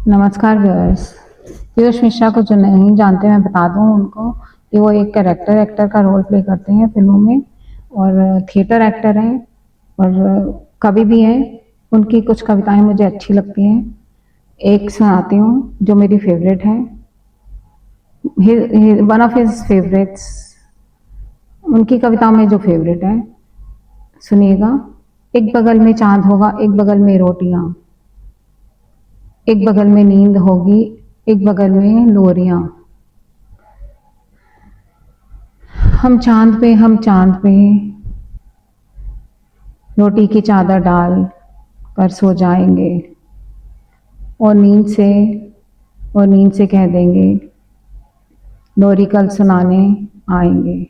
नमस्कार व्यूअर्स। पीयूष मिश्रा को जो नहीं जानते मैं बता दूं उनको कि वो एक कैरेक्टर एक्टर का रोल प्ले करते हैं फिल्मों में और थिएटर एक्टर हैं और कवि भी हैं। उनकी कुछ कविताएं मुझे अच्छी लगती हैं। एक सुनाती हूँ जो मेरी फेवरेट है, वन ऑफ हिज फेवरेट्स। उनकी कविताओं में जो फेवरेट है सुनिएगा। एक बगल में चांद होगा, एक बगल में रोटियां, एक बगल में नींद होगी, एक बगल में लोरियां। हम चांद पे रोटी की चादर डाल कर सो जाएंगे और नींद से कह देंगे लोरी कल सुनाने आएंगे।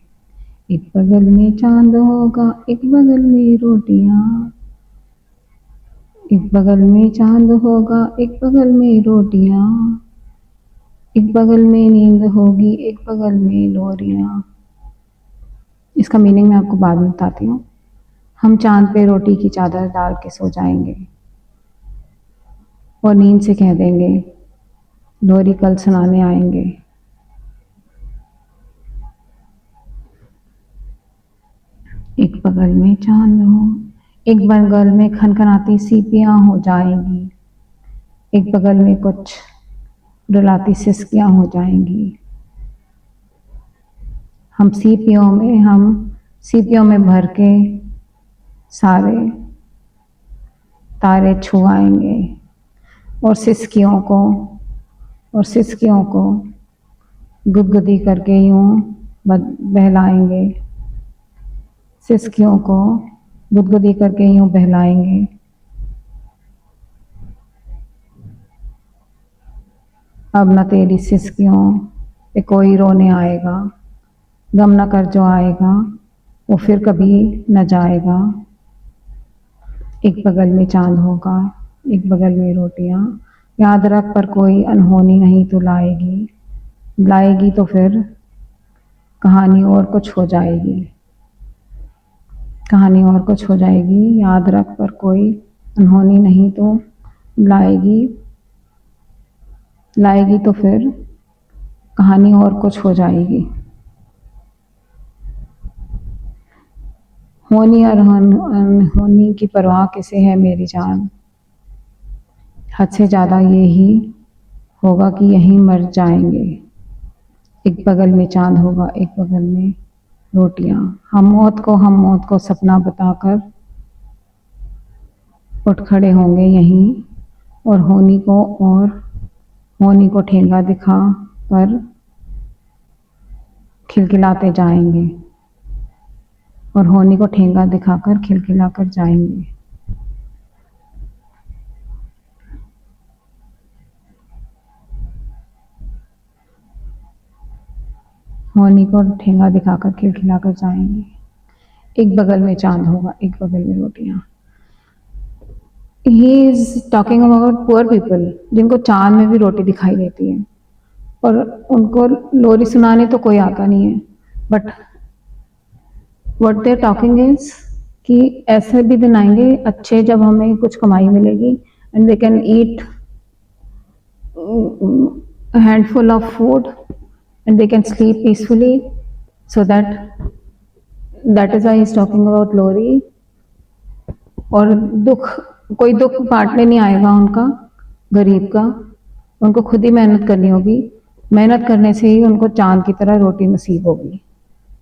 एक बगल में चांद होगा, एक बगल में रोटियां, एक बगल में चांद होगा, एक बगल में रोटियां, एक बगल में नींद होगी, एक बगल में लोरियां। इसका मीनिंग मैं आपको बाद में बताती हूँ। हम चांद पे रोटी की चादर डाल के सो जाएंगे और नींद से कह देंगे लोरी कल सुनाने आएंगे। एक बगल में चांद हो, एक बगल में खनखनाती सीपियां हो जाएंगी, एक बगल में कुछ रुलाती सिसकियां हो जाएंगी। हम सीपियों में भर के सारे तारे छुआएंगे और सिसकियों को गुदगुदी करके यूं बहलाएंगे। सिसकियों को गुदगुदी करके यूं बहलाएंगे। अब न तेरी सिसकियों पे कोई रोने आएगा, गम न कर जो आएगा वो फिर कभी न जाएगा। एक बगल में चांद होगा, एक बगल में रोटियां, याद रख पर कोई अनहोनी नहीं तो लाएगी तो फिर कहानी और कुछ हो जाएगी। कहानी और कुछ हो जाएगी, याद रख पर कोई अनहोनी नहीं तो लाएगी तो फिर कहानी और कुछ हो जाएगी। होनी और अनहोनी की परवाह किसे है मेरी जान, हद से ज़्यादा ये ही होगा कि यहीं मर जाएंगे। एक बगल में चांद होगा, एक बगल में रोटियां। हम मौत को सपना बताकर उठ खड़े होंगे यहीं और होनी को ठेंगा दिखा कर खिलखिलाते जाएंगे और होनी को ठेंगा दिखाकर खिलखिलाकर जाएंगे। होनी को ठेंगा दिखाकर खिलखिलाकर जाएंगे। एक बगल में चांद होगा, एक बगल में रोटियां। He is talking about poor people जिनको चांद में भी रोटी दिखाई देती है और उनको लोरी सुनाने तो कोई आता नहीं है। But what they are talking is कि ऐसे भी दिन आएंगे अच्छे जब हमें कुछ कमाई मिलेगी and they can eat handful of food and they can sleep peacefully, so that is why he is talking about Lori। और कोई दुख बांटने नहीं आएगा उनका, गरीब का। उनको खुद ही मेहनत करनी होगी, मेहनत करने से ही उनको चांद की तरह रोटी नसीब होगी।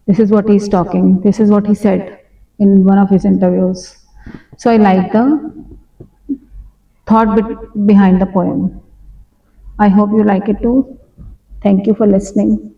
This is what he is talking, this is what he said in one of his interviews. So I like the thought behind the poem. I hope you like it too. Thank you for listening.